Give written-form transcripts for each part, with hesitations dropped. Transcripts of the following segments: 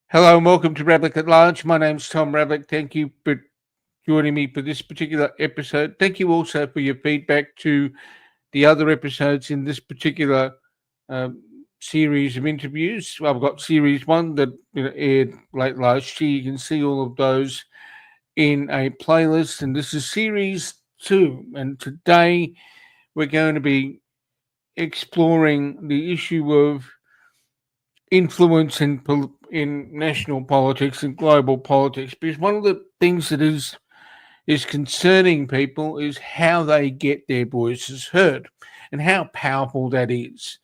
Hello and welcome to Ravlic at Large. My name's Tom Ravlic. Thank you for joining me for this particular episode. Thank you also for your feedback to the other episodes in this particular um, series of interviews. I've got series one that aired late last year. You can see all of those in a playlist, and this is series two. And today we're going to be exploring the issue of influence in national politics and global politics, because one of the things that is concerning people is how they get their voices heard and how powerful that is.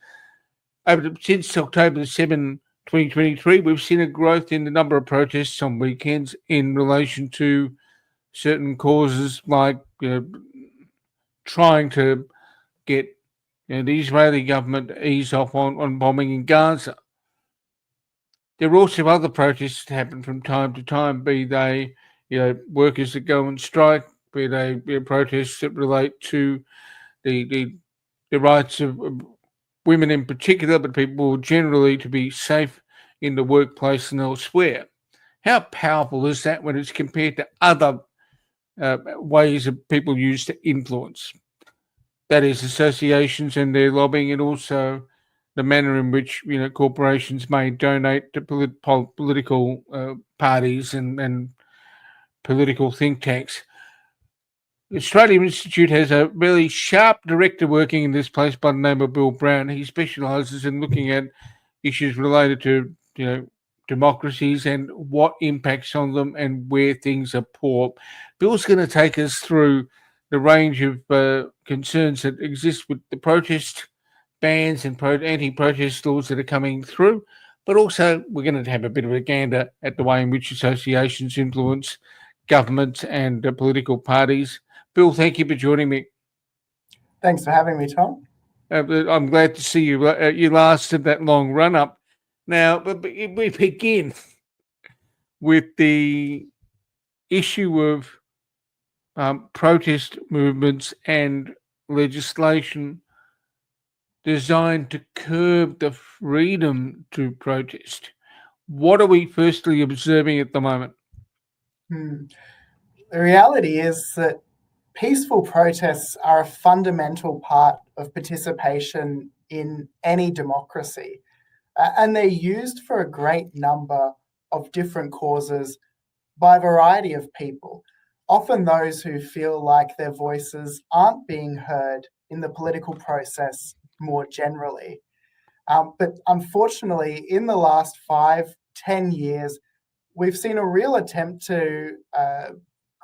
Since October 7, 2023, we've seen a growth in the number of protests on weekends in relation to certain causes, like trying to get the Israeli government to ease off on bombing in Gaza. There are also other protests that happen from time to time, be they workers that go on strike, be they protests that relate to the the rights of women in particular, but people generally to be safe in the workplace and elsewhere. How powerful is that when it's compared to other ways that people use to influence? That is, associations and their lobbying, and also the manner in which corporations may donate to political parties and political think tanks. The Australian Institute has a really sharp director working in this place by the name of Bill Browne. He specialises in looking at issues related to democracies and what impacts on them and where things are poor. Bill's going to take us through the range of concerns that exist with the protest bans and anti-protest laws that are coming through, but also we're going to have a bit of a gander at the way in which associations influence governments and political parties. Bill, thank you for joining me. Thanks for having me, Tom. I'm glad to see you. You lasted that long run up. Now, but we begin with the issue of protest movements and legislation designed to curb the freedom to protest. What are we firstly observing at the moment? The reality is that peaceful protests are a fundamental part of participation in any democracy, and they're used for a great number of different causes by a variety of people, often those who feel like their voices aren't being heard in the political process more generally. But unfortunately, in the last 5-10 years, we've seen a real attempt to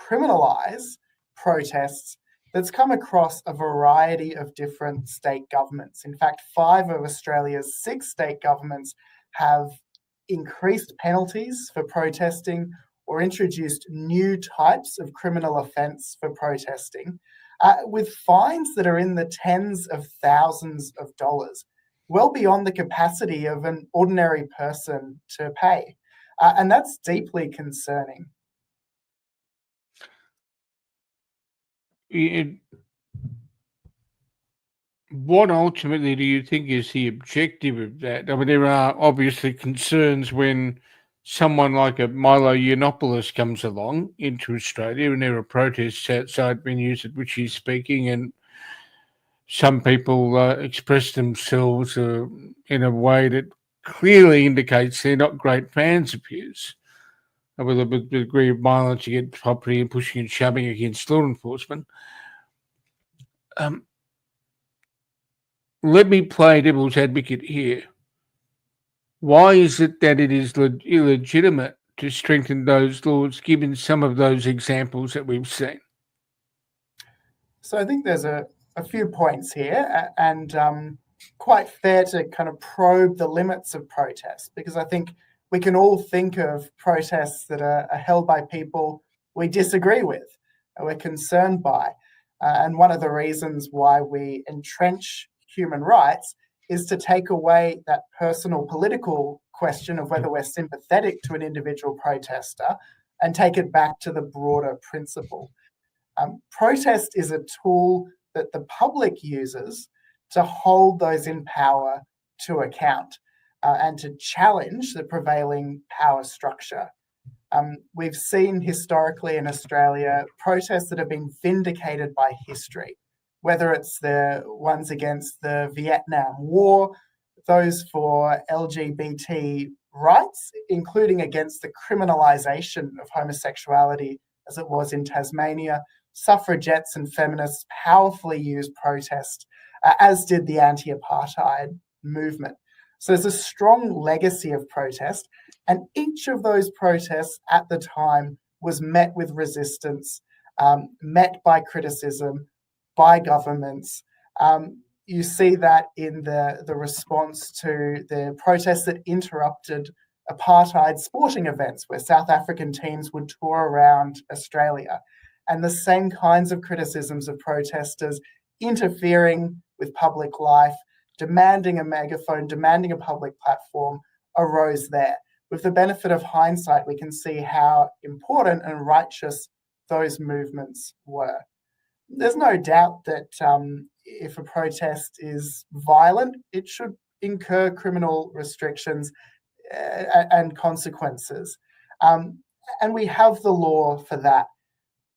criminalize protests that's come across a variety of different state governments. In fact, 5 of Australia's 6 state governments have increased penalties for protesting or introduced new types of criminal offence for protesting, with fines that are in the tens of thousands of dollars, well beyond the capacity of an ordinary person to pay. And that's deeply concerning. What ultimately do you think is the objective of that? I mean, there are obviously concerns when someone like a Milo Yiannopoulos comes along into Australia, and there are protests outside venues at which he's speaking, and some people express themselves in a way that clearly indicates they're not great fans of his, with a degree of violence against property and pushing and shoving against law enforcement. Let me play devil's advocate here. Why is it that it is illegitimate to strengthen those laws, given some of those examples that we've seen? So I think there's a few points here, and quite fair to kind of probe the limits of protest, because I think we can all think of protests that are held by people we disagree with, or we're concerned by. And one of the reasons why we entrench human rights is to take away that personal political question of whether we're sympathetic to an individual protester and take it back to the broader principle. Protest is a tool that the public uses to hold those in power to account. and to challenge the prevailing power structure. We've seen historically in Australia protests that have been vindicated by history, whether it's the ones against the Vietnam War, those for LGBT rights, including against the criminalisation of homosexuality as it was in Tasmania. Suffragettes and feminists powerfully used protest, as did the anti-apartheid movement. So there's a strong legacy of protest, and each of those protests at the time was met with resistance, met by criticism, by governments. You see that in the response to the protests that interrupted apartheid sporting events where South African teams would tour around Australia. And the same kinds of criticisms of protesters interfering with public life, demanding a megaphone, demanding a public platform, arose there. With the benefit of hindsight, we can see how important and righteous those movements were. There's no doubt that if a protest is violent, it should incur criminal restrictions and consequences. And we have the law for that.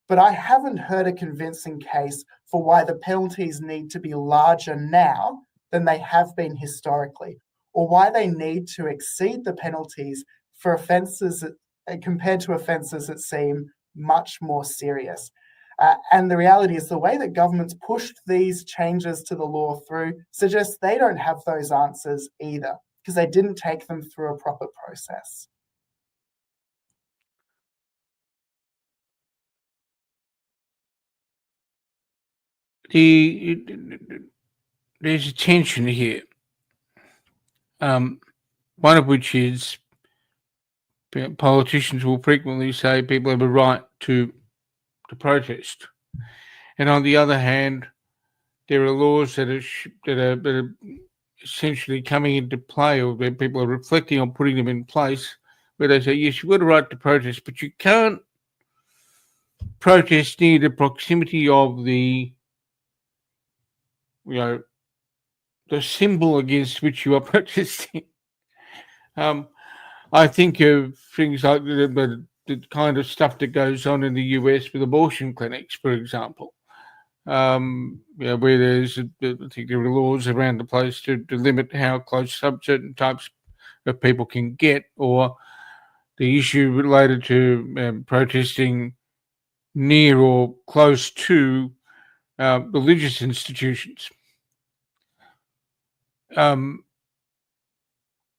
But I haven't heard a convincing case for why the penalties need to be larger now than they have been historically, or why they need to exceed the penalties for offences compared to offences that seem much more serious. And the reality is the way that governments pushed these changes to the law through suggests they don't have those answers either, because they didn't take them through a proper process. There's a tension here. One of which is politicians will frequently say people have a right to protest, and on the other hand, there are laws that are essentially coming into play, or where people are reflecting on putting them in place, where they say yes, you've got a right to protest, but you can't protest near the proximity of the symbol against which you are protesting. I think of things like the kind of stuff that goes on in the US with abortion clinics, for example, where there's, I think there are laws around the place to limit how close up certain types of people can get, or the issue related to protesting near or close to religious institutions.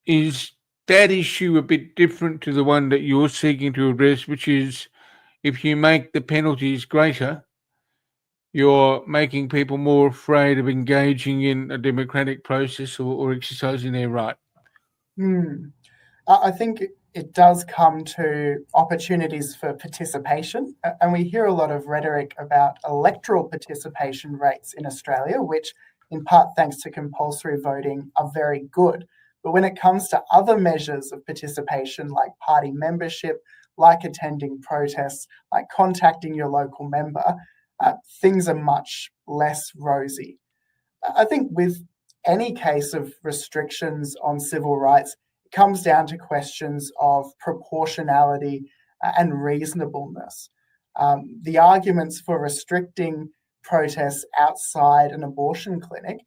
Is that issue a bit different to the one that you're seeking to address, which is if you make the penalties greater, you're making people more afraid of engaging in a democratic process or exercising their right? I think it does come to opportunities for participation, and we hear a lot of rhetoric about electoral participation rates in Australia, which in part thanks to compulsory voting are very good. But when it comes to other measures of participation like party membership, like attending protests, like contacting your local member, things are much less rosy. I think with any case of restrictions on civil rights, it comes down to questions of proportionality and reasonableness. The arguments for restricting protests outside an abortion clinic,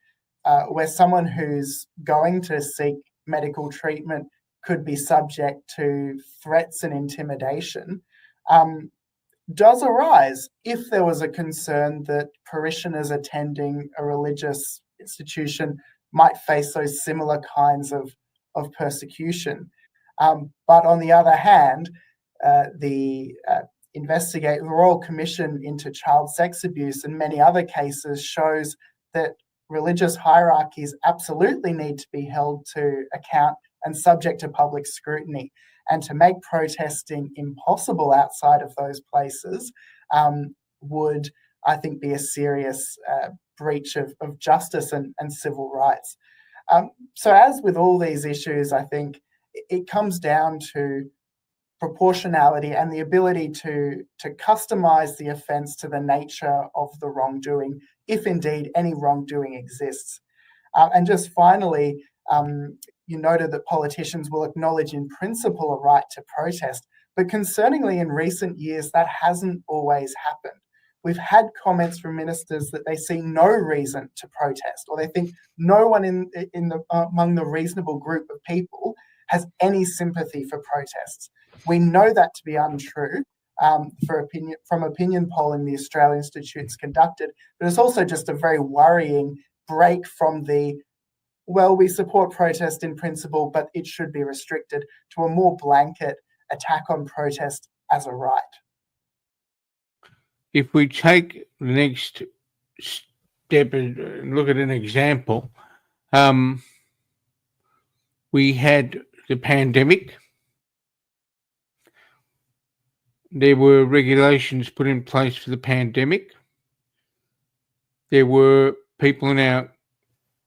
where someone who's going to seek medical treatment could be subject to threats and intimidation, does arise if there was a concern that parishioners attending a religious institution might face those similar kinds of persecution. But on the other hand, the Royal Commission into Child Sex Abuse and many other cases shows that religious hierarchies absolutely need to be held to account and subject to public scrutiny. And to make protesting impossible outside of those places would, I think, be a serious breach of justice and civil rights. So as with all these issues, I think it comes down to proportionality and the ability to customize the offence to the nature of the wrongdoing, if indeed any wrongdoing exists. And just finally, you noted that politicians will acknowledge in principle a right to protest, but concerningly in recent years, that hasn't always happened. We've had comments from ministers that they see no reason to protest, or they think no one among the reasonable group of people has any sympathy for protests. We know that to be untrue from opinion polling the Australian Institute's conducted, but it's also just a very worrying break from the, well, we support protest in principle, but it should be restricted, to a more blanket attack on protest as a right. If we take the next step and look at an example, we had the pandemic. There were regulations put in place for the pandemic. There were people in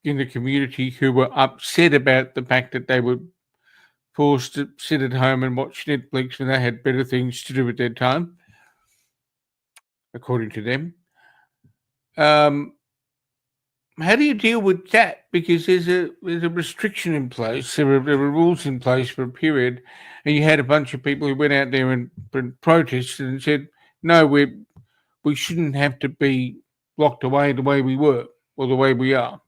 the community who were upset about the fact that they were forced to sit at home and watch Netflix when they had better things to do with their time, according to them. How do you deal with that? Because there's a restriction in place. There were rules in place for a period, and you had a bunch of people who went out there and protested and said, "No, we shouldn't have to be locked away the way we were or the way we are."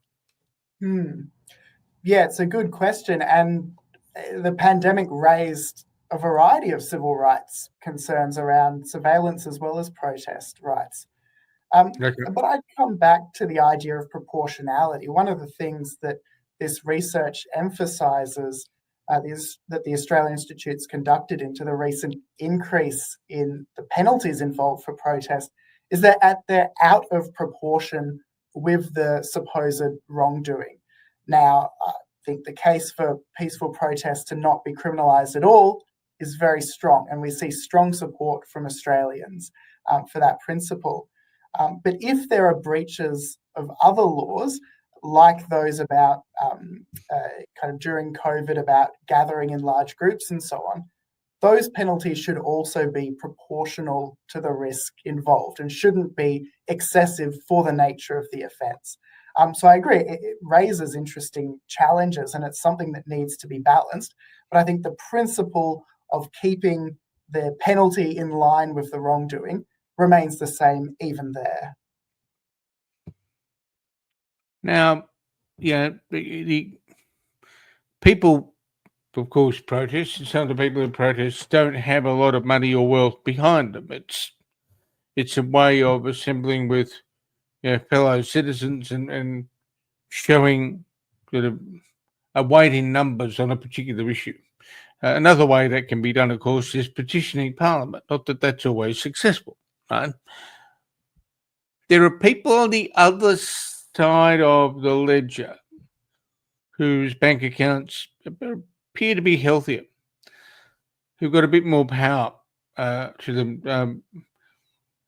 Yeah, it's a good question, and the pandemic raised a variety of civil rights concerns around surveillance as well as protest rights. But I'd come back to the idea of proportionality. One of the things that this research emphasises that the Australian Institute's conducted into the recent increase in the penalties involved for protest is that they're out of proportion with the supposed wrongdoing. Now, I think the case for peaceful protests to not be criminalised at all is very strong, and we see strong support from Australians for that principle. But if there are breaches of other laws, like those about kind of during COVID, about gathering in large groups and so on, those penalties should also be proportional to the risk involved and shouldn't be excessive for the nature of the offence. So I agree, it raises interesting challenges and it's something that needs to be balanced. But I think the principle of keeping the penalty in line with the wrongdoing remains the same even there. Now, the people, of course, protest, and some of the people who protest don't have a lot of money or wealth behind them. It's a way of assembling with fellow citizens and showing sort of a weight in numbers on a particular issue. Another way that can be done, of course, is petitioning Parliament. Not that that's always successful, right? There are people on the other side of the ledger whose bank accounts appear to be healthier, who've got a bit more power to them.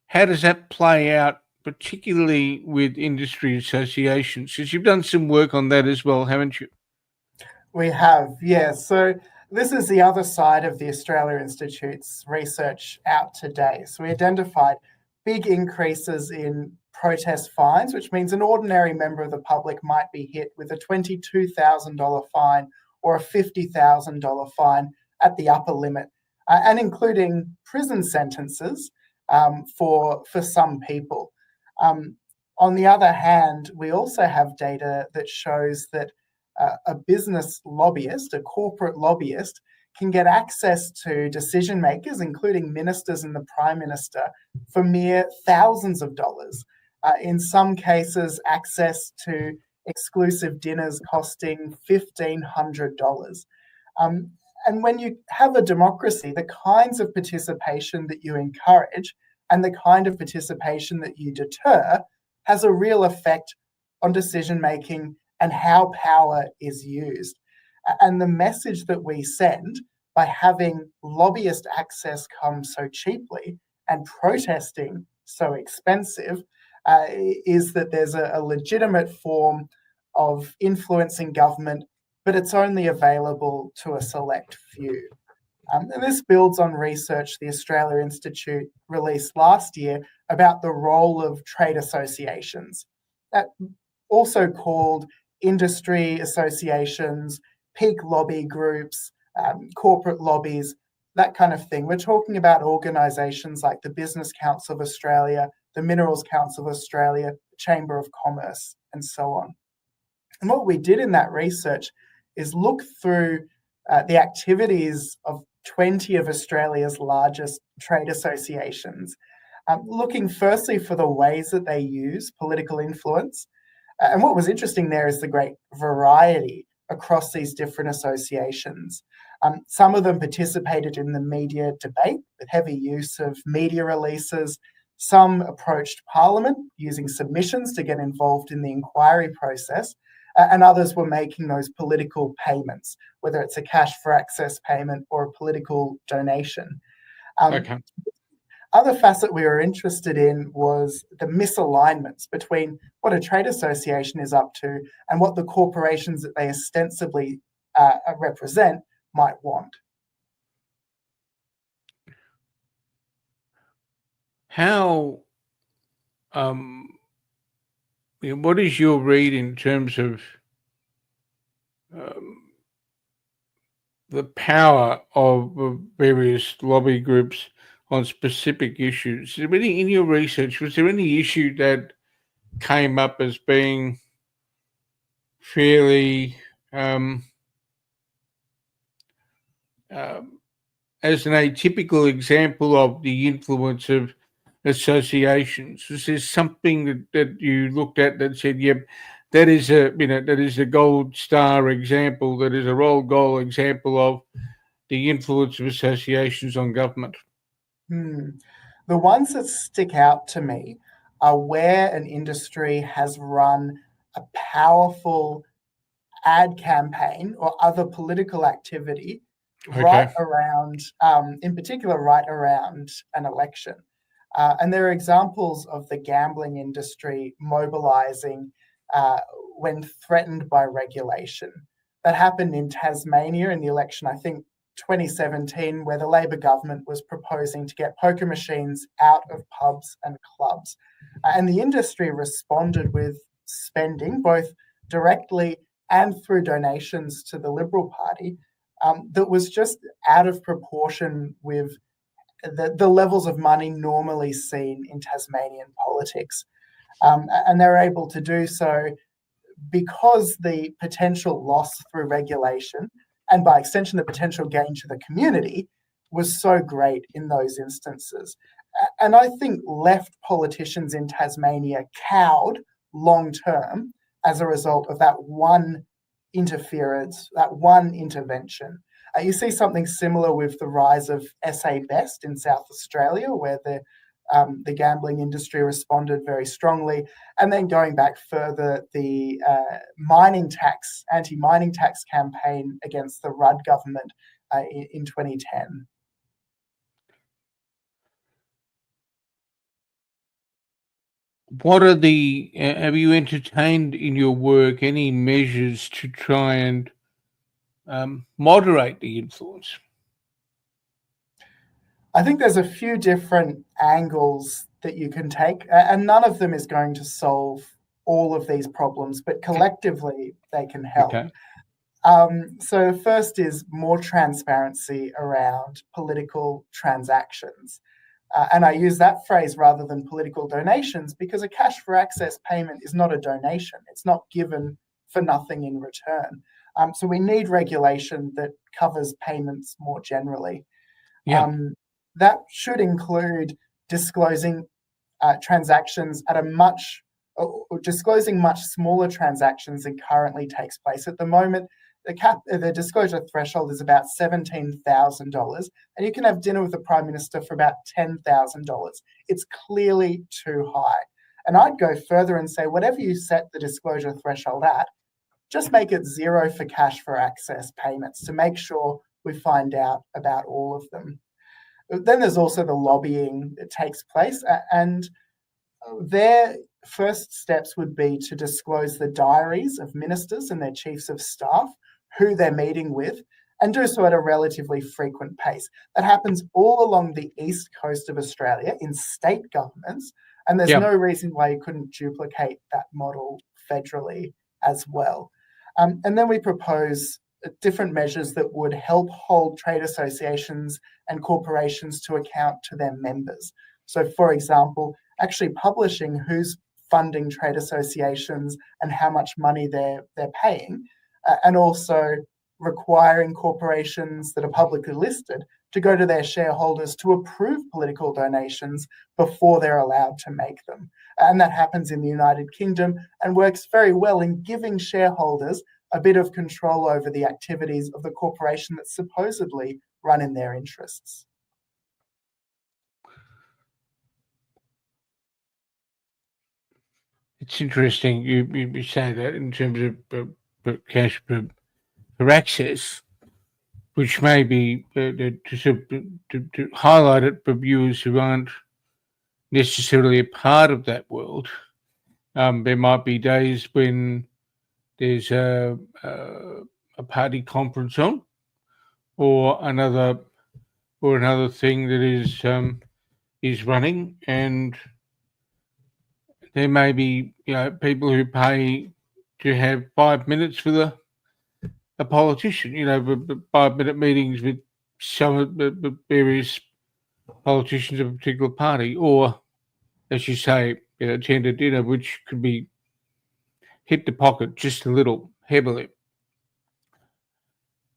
How does that play out, particularly with industry associations? Because you've done some work on that as well, haven't you? We have, yes. So this is the other side of the Australia Institute's research out today. So we identified big increases in protest fines, which means an ordinary member of the public might be hit with a $22,000 fine or a $50,000 fine at the upper limit, and including prison sentences for some people. On the other hand, we also have data that shows that a business lobbyist, a corporate lobbyist, can get access to decision makers, including ministers and the Prime Minister, for mere thousands of dollars. In some cases, access to exclusive dinners costing $1,500. And when you have a democracy, the kinds of participation that you encourage and the kind of participation that you deter has a real effect on decision making and how power is used. And the message that we send by having lobbyist access come so cheaply and protesting so expensive is that there's a legitimate form of influencing government, but it's only available to a select few. And this builds on research the Australia Institute released last year about the role of trade associations, also called industry associations, peak lobby groups, corporate lobbies, that kind of thing. We're talking about organisations like the Business Council of Australia, the Minerals Council of Australia, the Chamber of Commerce, and so on. And what we did in that research is look through the activities of 20 of Australia's largest trade associations, looking firstly for the ways that they use political influence. And what was interesting there is the great variety across these different associations. Some of them participated in the media debate with heavy use of media releases. Some approached Parliament using submissions to get involved in the inquiry process. And others were making those political payments, whether it's a cash for access payment or a political donation. Okay. Other facet we were interested in was the misalignments between what a trade association is up to and what the corporations that they ostensibly represent might want. How, what is your read in terms of the power of various lobby groups on specific issues? Is there any, in your research, was there any issue that came up as being fairly as an atypical example of the influence of associations? Was there something that you looked at that said, yep, that is a gold star example, that is a roll goal example of the influence of associations on government? The ones that stick out to me are where an industry has run a powerful ad campaign or other political activity right around, in particular, right around an election. And there are examples of the gambling industry mobilising when threatened by regulation. That happened in Tasmania in the election, I think, 2017, where the Labor government was proposing to get poker machines out of pubs and clubs. And the industry responded with spending, both directly and through donations to the Liberal Party, that was just out of proportion with the levels of money normally seen in Tasmanian politics. And they're able to do so because the potential loss through regulation, and by extension the potential gain to the community, was so great in those instances. And I think left politicians in Tasmania cowed long term as a result of that one interference, that one intervention. You see something similar with the rise of SA Best in South Australia, where the gambling industry responded very strongly. And then going back further, the anti-mining tax campaign against the Rudd government in 2010. What are have you entertained in your work any measures to try and moderate the influence? I think there's a few different angles that you can take, and none of them is going to solve all of these problems, but collectively they can help. Okay. So first is more transparency around political transactions. And I use that phrase rather than political donations because a cash for access payment is not a donation. It's not given for nothing in return. So we need regulation that covers payments more generally. Yeah. That should include disclosing transactions at disclosing much smaller transactions than currently takes place. At the moment, the disclosure threshold is about $17,000, and you can have dinner with the Prime Minister for about $10,000. It's clearly too high. And I'd go further and say, whatever you set the disclosure threshold at, just make it zero for cash for access payments to make sure we find out about all of them. Then there's also the lobbying that takes place, and their first steps would be to disclose the diaries of ministers and their chiefs of staff, who they're meeting with, and do so at a relatively frequent pace. That happens all along the east coast of Australia in state governments, and there's no reason why you couldn't duplicate that model federally as well. And then we propose different measures that would help hold trade associations and corporations to account to their members. So, for example, actually publishing who's funding trade associations and how much money they're paying, and also requiring corporations that are publicly listed to go to their shareholders to approve political donations before they're allowed to make them. And that happens in the United Kingdom and works very well in giving shareholders a bit of control over the activities of the corporation that's supposedly run in their interests. It's interesting you say that in terms of cash for access, which may be to highlight it for viewers who aren't necessarily a part of that world. There might be days when there's a party conference on, or another thing that is running, and there may be people who pay to have 5 minutes with a politician, 5-minute meetings with some of the various politicians of a particular party, or, as you say, attend a dinner which could be hit the pocket just a little heavily.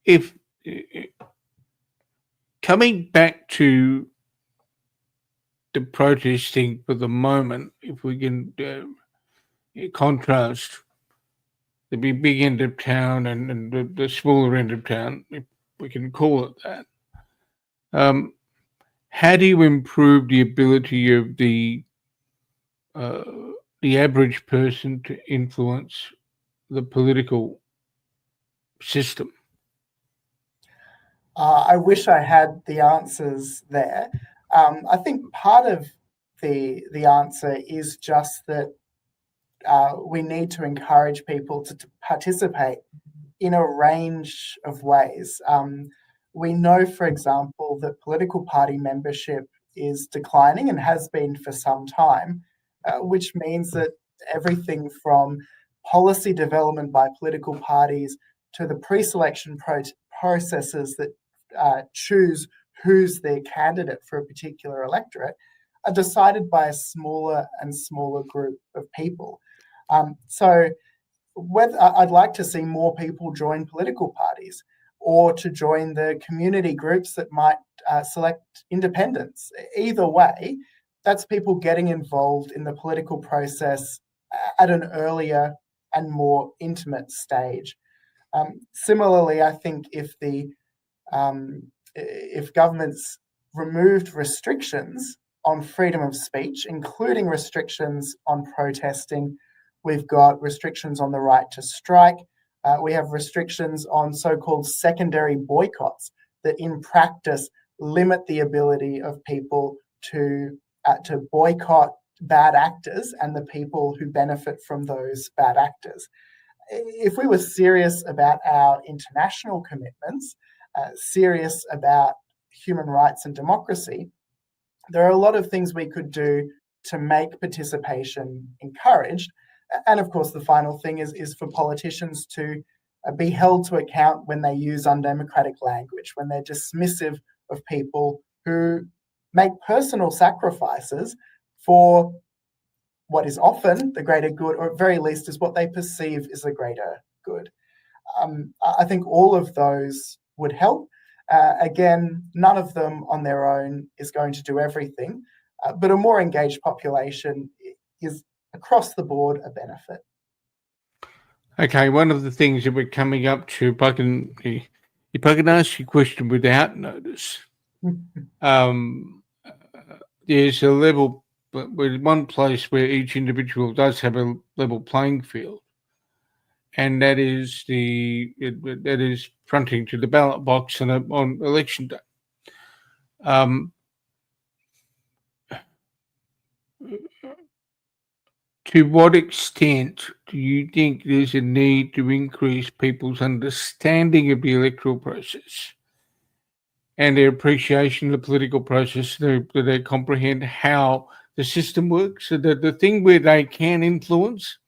If coming back to the protesting for the moment, if we can contrast the big end of town and the smaller end of town, if we can call it that, how do you improve the ability of the average person to influence the political system? I wish I had the answers there. I think part of the answer is just that we need to encourage people to participate in a range of ways. We know, for example, that political party membership is declining and has been for some time, which means that everything from policy development by political parties to the pre-selection processes that choose who's their candidate for a particular electorate are decided by a smaller and smaller group of people. So I'd like to see more people join political parties or to join the community groups that might select independents. Either way, that's people getting involved in the political process at an earlier and more intimate stage. Similarly, I think if governments removed restrictions on freedom of speech, including restrictions on protesting, we've got restrictions on the right to strike. We have restrictions on so-called secondary boycotts that in practice limit the ability of people to boycott bad actors and the people who benefit from those bad actors. If we were serious about our international commitments, serious about human rights and democracy, there are a lot of things we could do to make participation encouraged. And of course, the final thing is for politicians to be held to account when they use undemocratic language, when they're dismissive of people who make personal sacrifices for what is often the greater good, or at very least is what they perceive is the greater good. I think all of those would help. Again, none of them on their own is going to do everything, but a more engaged population is across the board a benefit. Okay, one of the things that we're coming up to, if I can ask you a question without notice, there's a level, with one place where each individual does have a level playing field, and that is fronting to the ballot box on election day. To what extent do you think there's a need to increase people's understanding of the electoral process and their appreciation of the political process, so that they comprehend how the system works, so that the thing where they can influence,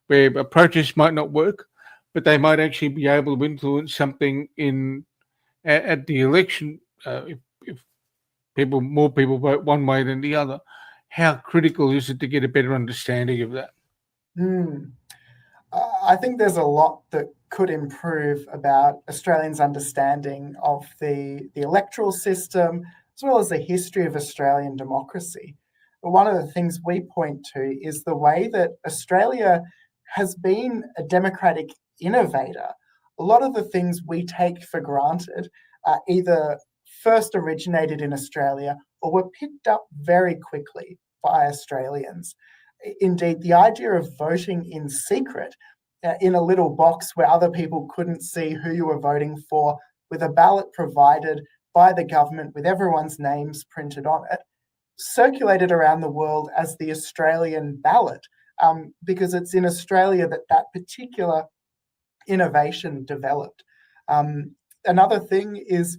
where a protest might not work, but they might actually be able to influence something at the election if more people vote one way than the other. How critical is it to get a better understanding of that? I think there's a lot that could improve about Australians' understanding of the electoral system as well as the history of Australian democracy. But one of the things we point to is the way that Australia has been a democratic innovator. A lot of the things we take for granted either first originated in Australia or were picked up very quickly by Australians. Indeed, the idea of voting in secret in a little box where other people couldn't see who you were voting for, with a ballot provided by the government with everyone's names printed on it, circulated around the world as the Australian ballot, because it's in Australia that particular innovation developed. Another thing is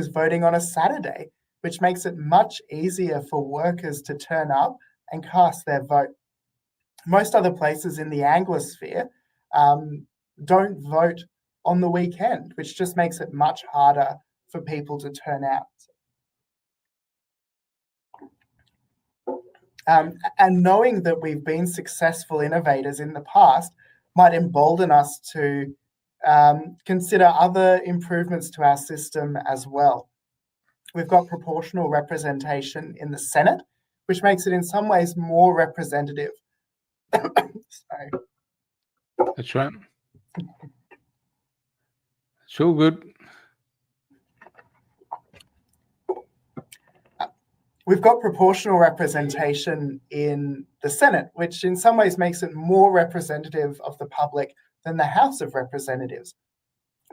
voting on a Saturday, which makes it much easier for workers to turn up and cast their vote. Most other places in the Anglosphere don't vote on the weekend, which just makes it much harder for people to turn out. And knowing that we've been successful innovators in the past might embolden us to consider other improvements to our system as well. We've got proportional representation in the Senate, which makes it in some ways more representative. Sorry. That's right. It's all good. We've got proportional representation in the Senate, which in some ways makes it more representative of the public than the House of Representatives.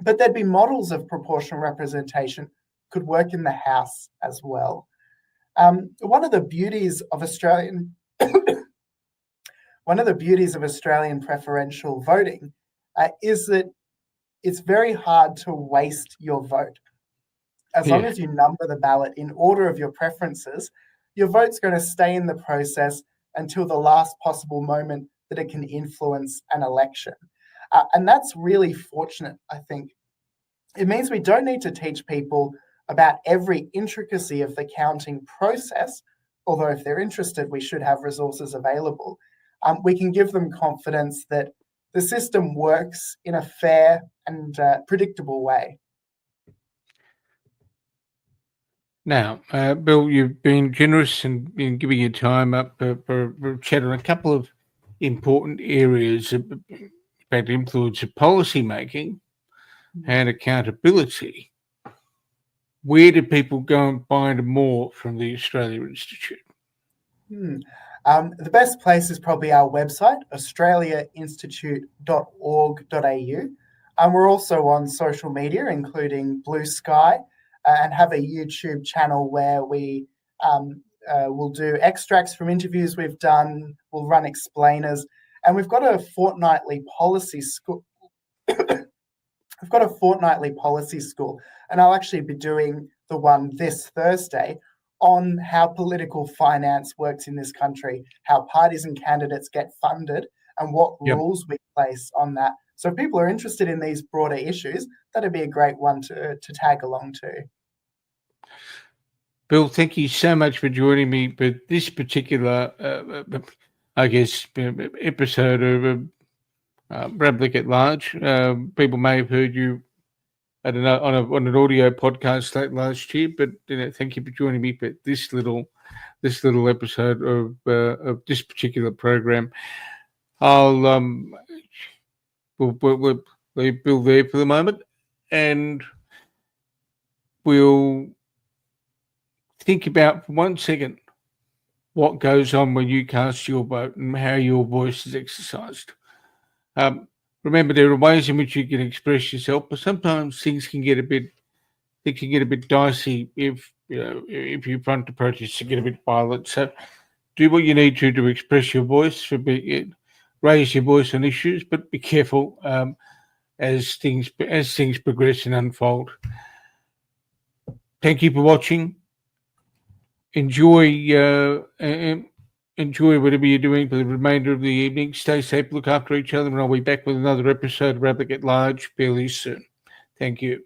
But there'd be models of proportional representation could work in the House as well. One of the beauties of Australian preferential voting is that it's very hard to waste your vote. As long as you number the ballot in order of your preferences, your vote's going to stay in the process until the last possible moment that it can influence an election. And that's really fortunate, I think. It means we don't need to teach people about every intricacy of the counting process, although if they're interested, we should have resources available. We can give them confidence that the system works in a fair and predictable way. Now, Bill, you've been generous in giving your time up for a chat on a couple of important areas about the influence of policy making and accountability. Where do people go and find more from the Australia Institute? The best place is probably our website, australiainstitute.org.au. We're also on social media, including Blue Sky, and have a YouTube channel where we will do extracts from interviews we've done, we'll run explainers, and we've got a fortnightly policy school. And I'll actually be doing the one this Thursday on how political finance works in this country, how parties and candidates get funded, and what rules we place on that. So if people are interested in these broader issues, that'd be a great one to tag along to. Bill, thank you so much for joining me for this particular, episode of Ravlic at Large. People may have heard you on an audio podcast late last year, but thank you for joining me for this little episode of this particular program. We'll leave Bill there for the moment, and we'll think about for 1 second what goes on when you cast your vote and how your voice is exercised. Remember, there are ways in which you can express yourself, but sometimes things can get a bit dicey if you front the protest to get a bit violent. So do what you need to express your voice, raise your voice on issues, but be careful as things progress and unfold. Thank you for watching. Enjoy enjoy whatever you're doing for the remainder of the evening. Stay safe, look after each other, and I'll be back with another episode of Ravlic at Large fairly soon. Thank you.